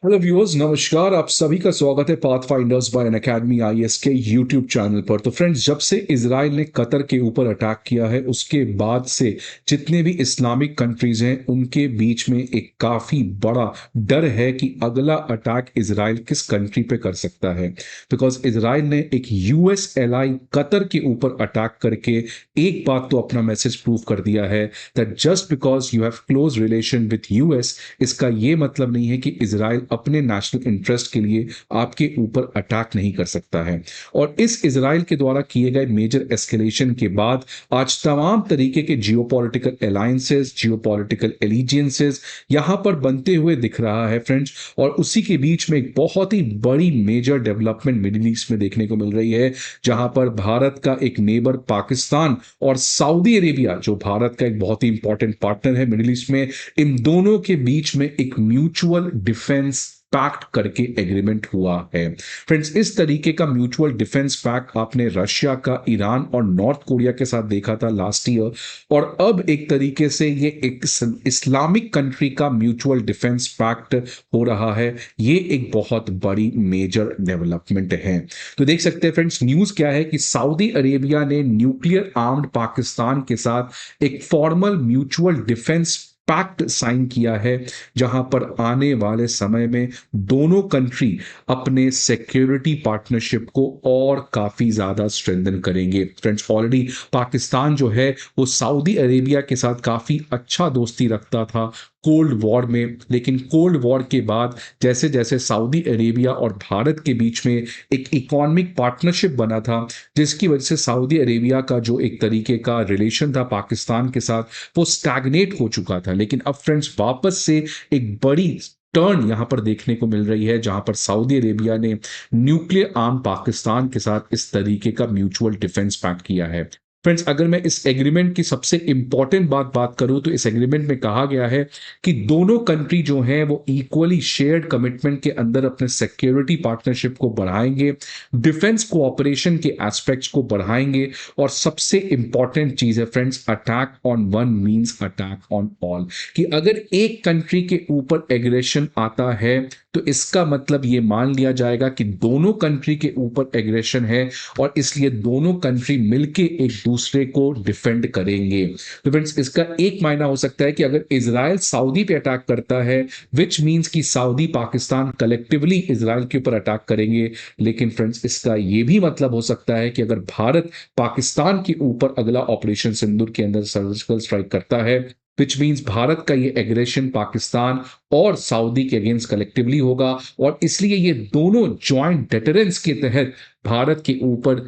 Hello viewers, नमस्कार। आप सभी का स्वागत है पाथफाइंडर्स बाय अनअकैडमी आईएएस के यूट्यूब चैनल पर। तो फ्रेंड्स, जब से इजराइल ने कतर के ऊपर अटैक किया है उसके बाद से जितने भी इस्लामिक कंट्रीज हैं उनके बीच में एक काफी बड़ा डर है कि अगला अटैक इजराइल किस कंट्री पे कर सकता है। बिकॉज इजराइल ने एक यूएस एलाई कतर के ऊपर अटैक करके एक बात तो अपना मैसेज प्रूव कर दिया है that just because you have close relation with US, इसका ये मतलब नहीं है कि इजराइल अपने नेशनल इंटरेस्ट के लिए आपके ऊपर अटैक नहीं कर सकता है। और इस इजराइल के द्वारा किए गए मेजर एस्केलेशन के बाद आज तमाम तरीके के जियोपॉलिटिकल अलायंसेस, जियोपॉलिटिकल एलिजियंसेस यहां पर बनते हुए दिख रहा है फ्रेंड्स। और उसी के बीच में एक बहुत ही बड़ी मेजर डेवलपमेंट मिडिल ईस्ट में देखने को मिल रही है, जहां पर भारत का एक नेबर पाकिस्तान और सऊदी अरेबिया, जो भारत का एक बहुत ही इंपॉर्टेंट पार्टनर है मिडिल ईस्ट में, इन दोनों के बीच में एक म्यूचुअल डिफेंस पैक्ट करके एग्रीमेंट हुआ है। फ्रेंड्स, इस तरीके का म्यूचुअल डिफेंस पैक्ट आपने रशिया का, ईरान और नॉर्थ कोरिया के साथ देखा था लास्ट ईयर, और अब एक तरीके से ये एक इस्लामिक कंट्री का म्यूचुअल डिफेंस पैक्ट हो रहा है। ये एक बहुत बड़ी मेजर डेवलपमेंट है। तो देख सकते हैं फ्रेंड्स, न्यूज क्या है कि सऊदी अरेबिया ने न्यूक्लियर आर्म्ड पाकिस्तान के साथ एक formal mutual defence pact sign किया है, जहां पर आने वाले समय में दोनों कंट्री अपने सिक्योरिटी पार्टनरशिप को और काफी ज्यादा स्ट्रेंथन करेंगे। फ्रेंड्स, ऑलरेडी पाकिस्तान जो है वो सऊदी अरेबिया के साथ काफी अच्छा दोस्ती रखता था कोल्ड वॉर में, लेकिन कोल्ड वॉर के बाद जैसे जैसे सऊदी अरेबिया और भारत के बीच में एक इकोनॉमिक पार्टनरशिप बना था, जिसकी वजह से सऊदी अरेबिया का जो एक तरीके का रिलेशन था पाकिस्तान के साथ वो स्टैग्नेट हो चुका था। लेकिन अब फ्रेंड्स, वापस से एक बड़ी टर्न यहां पर देखने को मिल रही है, जहां पर सऊदी अरेबिया ने न्यूक्लियर आर्म पाकिस्तान के साथ इस तरीके का म्यूचुअल डिफेंस पैक्ट किया है। फ्रेंड्स, अगर मैं इस एग्रीमेंट की सबसे इंपॉर्टेंट बात करूं तो इस एग्रीमेंट में कहा गया है कि दोनों कंट्री जो हैं वो इक्वली शेयर्ड कमिटमेंट के अंदर अपने सिक्योरिटी पार्टनरशिप को बढ़ाएंगे, डिफेंस कोऑपरेशन के एस्पेक्ट्स को बढ़ाएंगे, और सबसे इंपॉर्टेंट चीज है friends, attack on one means attack on all. कि अगर एक कंट्री के ऊपर एग्रेशन आता है तो इसका मतलब ये मान लिया जाएगा कि दोनों कंट्री के ऊपर एग्रेशन है, और इसलिए दोनों कंट्री मिलके एक दूसरे को डिफेंड करेंगे। तो फ्रेंड्स, इसका एक मायना हो सकता है कि अगर इजराइल सऊदी पे अटैक करता है, विच मींस कि सऊदी पाकिस्तान कलेक्टिवली इजराइल के ऊपर अटैक करेंगे। लेकिन फ्रेंड्स, इसका यह भी मतलब हो सकता है कि अगर भारत पाकिस्तान के ऊपर अगला ऑपरेशन सिंदूर के अंदर सर्जिकल स्ट्राइक करता है, विच मीन्स भारत का ये एग्रेशन पाकिस्तान और सऊदी के अगेंस्ट कलेक्टिवली होगा, और इसलिए ये दोनों ज्वाइंट डेटरेंस के तहत भारत के ऊपर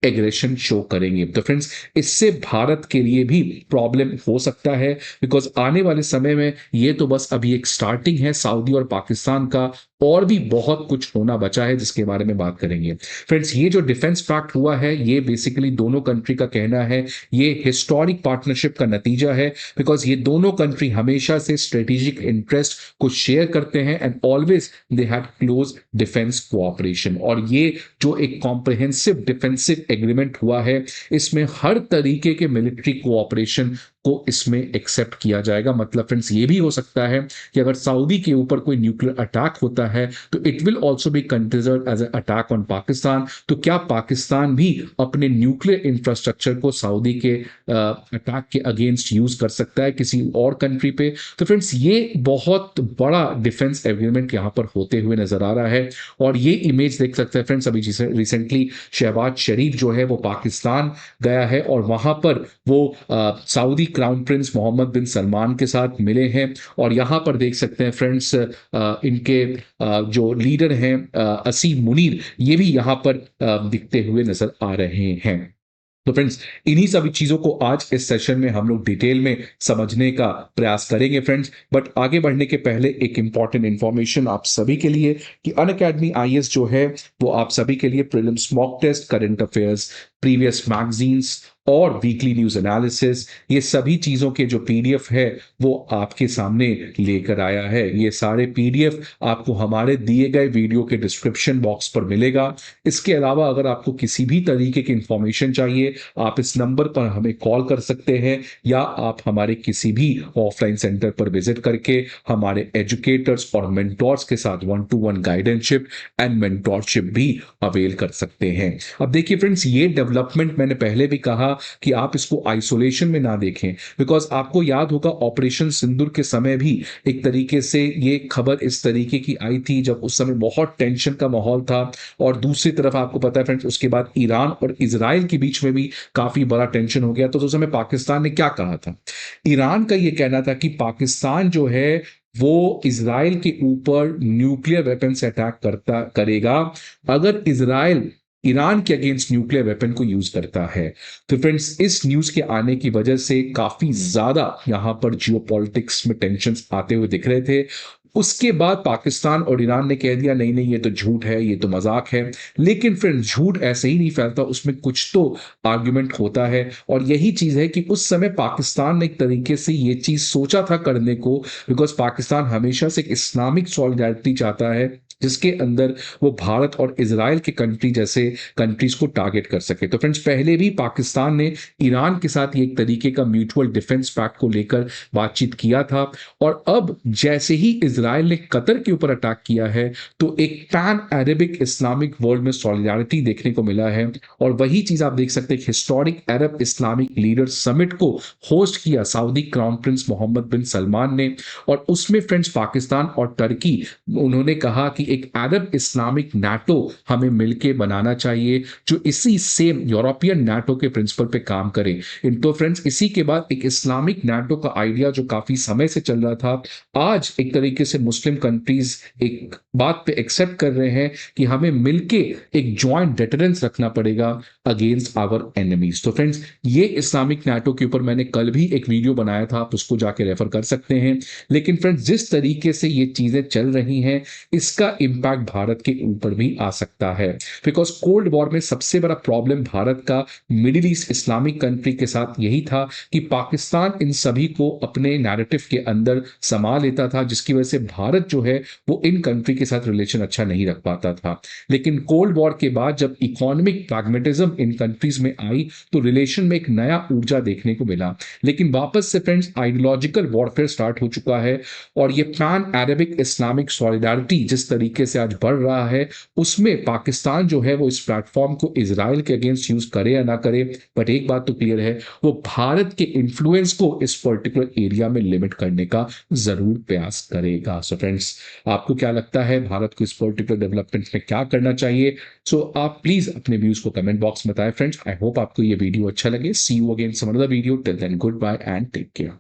एग्रेशन शो करेंगे। तो फ्रेंड्स, इससे भारत के लिए भी प्रॉब्लम हो सकता है, बिकॉज आने वाले समय में ये तो बस अभी एक स्टार्टिंग है सऊदी और पाकिस्तान का, और भी बहुत कुछ होना बचा है जिसके बारे में बात करेंगे। फ्रेंड्स, ये जो डिफेंस पैक्ट हुआ है ये बेसिकली दोनों कंट्री का कहना है ये हिस्टोरिक पार्टनरशिप का नतीजा है, बिकॉज ये दोनों कंट्री हमेशा से स्ट्रेटेजिक इंटरेस्ट को शेयर करते हैं and always they had close defence cooperation. और ये जो एक कॉम्प्रिहेंसिव डिफेंसिव एग्रीमेंट हुआ है, इसमें हर तरीके के मिलिट्री कोऑपरेशन को इसमें एक्सेप्ट किया जाएगा। मतलब फ्रेंड्स, ये भी हो सकता है कि अगर सऊदी के ऊपर कोई न्यूक्लियर अटैक होता है तो it will also be considered as a attack on Pakistan. तो क्या पाकिस्तान भी अपने न्यूक्लियर इंफ्रास्ट्रक्चर को सऊदी के अटैक के अगेंस्ट यूज कर सकता है किसी और कंट्री पे? तो फ्रेंड्स, ये बहुत बड़ा डिफेंस एग्रीमेंट यहां पर होते हुए नजर आ रहा है। और ये इमेज देख सकते हैं फ्रेंड्स, अभी रिसेंटली शहबाज शरीफ जो है वो पाकिस्तान गया है, और वहां पर वो सऊदी क्राउन प्रिंस मोहम्मद बिन सलमान के साथ मिले हैं। और यहां पर देख सकते हैं फ्रेंड्स, इनके जो लीडर हैं असीम मुनीर, ये भी यहां पर दिखते हुए नजर आ रहे हैं। तो फ्रेंड्स, इन्हीं सभी चीजों को आज इस सेशन में हम लोग डिटेल में समझने का प्रयास करेंगे फ्रेंड्स। बट आगे बढ़ने के पहले एक इंपॉर्टेंट इंफॉर्मेशन आप सभी के लिए कि अनअकैडमी आईएएस जो है वो आप सभी के लिए prelims mock test, current affairs, previous magazines और वीकली न्यूज़ एनालिसिस, ये सभी चीज़ों के जो पीडीएफ है, वो आपके सामने लेकर आया है। ये सारे पीडीएफ आपको हमारे दिए गए वीडियो के डिस्क्रिप्शन बॉक्स पर मिलेगा। इसके अलावा अगर आपको किसी भी तरीके की इंफॉर्मेशन चाहिए, आप इस नंबर पर हमें कॉल कर सकते हैं या आप हमारे किसी भी ऑफलाइन सेंटर पर विजिट करके हमारे एजुकेटर्स और मेंटोर्स के साथ one to one guidanceship and mentorship भी अवेल कर सकते हैं। अब देखिए फ्रेंड्स, ये डेवलपमेंट मैंने पहले भी कहा कि आप इसको आइसोलेशन में ना देखें, बिकॉज आपको याद होगा ऑपरेशन सिंदूर के समय भी एक तरीके से ये खबर इस तरीके की आई थी जब उस समय बहुत टेंशन का माहौल था। और दूसरी तरफ आपको पता है फ्रेंड्स, उसके बाद ईरान और इजराइल के बीच में भी काफी बड़ा टेंशन हो गया। तो उस समय पाकिस्तान ने क्या कहा था? ईरान का ये कहना था कि पाकिस्तान जो है वो इजराइल के ऊपर न्यूक्लियर वेपन से अटैक करता करेगा अगर इजराइल ईरान के अगेंस्ट न्यूक्लियर वेपन को यूज करता है। तो फ्रेंड्स, इस न्यूज के आने की वजह से काफी ज्यादा यहां पर जियोपॉलिटिक्स में टेंशंस आते हुए दिख रहे थे। उसके बाद पाकिस्तान और ईरान ने कह दिया नहीं नहीं, ये तो झूठ है, ये तो मजाक है। लेकिन फिर झूठ ऐसे ही नहीं फैलता, उसमें कुछ तो आर्ग्यूमेंट होता है। और यही चीज है कि उस समय पाकिस्तान ने एक तरीके से ये चीज सोचा था करने को, बिकॉज पाकिस्तान हमेशा से एक इस्लामिक सॉलिडारिटी चाहता है जिसके अंदर वो भारत और इजराइल के कंट्री जैसे कंट्रीज को टारगेट कर सके। तो फ्रेंड्स, पहले भी पाकिस्तान ने ईरान के साथ एक तरीके का म्यूचुअल डिफेंस पैक्ट को लेकर बातचीत किया था। और अब जैसे ही इजराइल ने कतर के ऊपर अटैक किया है, तो एक पैन अरेबिक इस्लामिक वर्ल्ड में सॉलिडारिटी देखने को मिला है। और वही चीज आप देख सकते हैं, हिस्टोरिक अरब इस्लामिक लीडर समिट को होस्ट किया सऊदी क्राउन प्रिंस मोहम्मद बिन सलमान ने। और उसमें फ्रेंड्स, पाकिस्तान और टर्की, उन्होंने कहा कि एक अरब इस्लामिक नाटो हमें मिलके बनाना चाहिए जो इसी सेम यूरोपियन नाटो के प्रिंसिपल पे काम करे। इन तो फ्रेंड्स, इसी के बाद एक इस्लामिक नाटो का आइडिया जो काफी समय से चल रहा था, आज एक तरीके से मुस्लिम कंट्रीज एक बात पे एक्सेप्ट कर रहे हैं कि हमें मिलके एक जॉइंट डेटरेंस रखना पड़ेगा अगेंस्ट आवर एनिमीज। तो फ्रेंड्स, ये इस्लामिक नाटो के ऊपर मैंने कल भी एक वीडियो बनाया था, आप उसको जाके रेफर कर सकते हैं। लेकिन फ्रेंड्स, जिस तरीके से ये चीजें चल रही हैं, इसका इंपैक्ट भारत के ऊपर भी आ सकता है। बिकॉज कोल्ड वॉर में सबसे बड़ा प्रॉब्लम भारत का मिडिल ईस्ट इस्लामिक कंट्री के साथ यही था कि पाकिस्तान इन सभी को अपने नैरेटिव के अंदर समा लेता था, जिसकी वजह से भारत जो है वो इन कंट्री के साथ रिलेशन अच्छा नहीं रख पाता था। लेकिन कोल्ड वॉर के बाद जब इकोनॉमिक प्रैग्मेटिज्म इन कंट्रीज में आई, तो रिलेशन में एक नया ऊर्जा देखने को मिला। लेकिन वापस से फ्रेंड्स, आइडियोलॉजिकल वॉरफेयर स्टार्ट हो चुका है। और ये पैन अरेबिक इस्लामिक सॉलिडारिटी जिस तरीके से आज बढ़ रहा है, उसमें पाकिस्तान जो है वो इस प्लेटफॉर्म को इजराइल के अगेंस्ट यूज करे या ना करे, बट एक बात तो क्लियर है, वो भारत के इन्फ्लुएंस को इस पर्टिकुलर एरिया में लिमिट करने का जरूर प्रयास करेगा। सो फ्रेंड्स, आपको क्या लगता है भारत को इस पर्टिकुलर डेवलपमेंट में क्या करना चाहिए? सो आप प्लीज अपने व्यूज को कमेंट बॉक्स में बताएं। फ्रेंड्स, आई होप आपको ये वीडियो अच्छा लगे। See you again some another video. Till then, good bye and take care.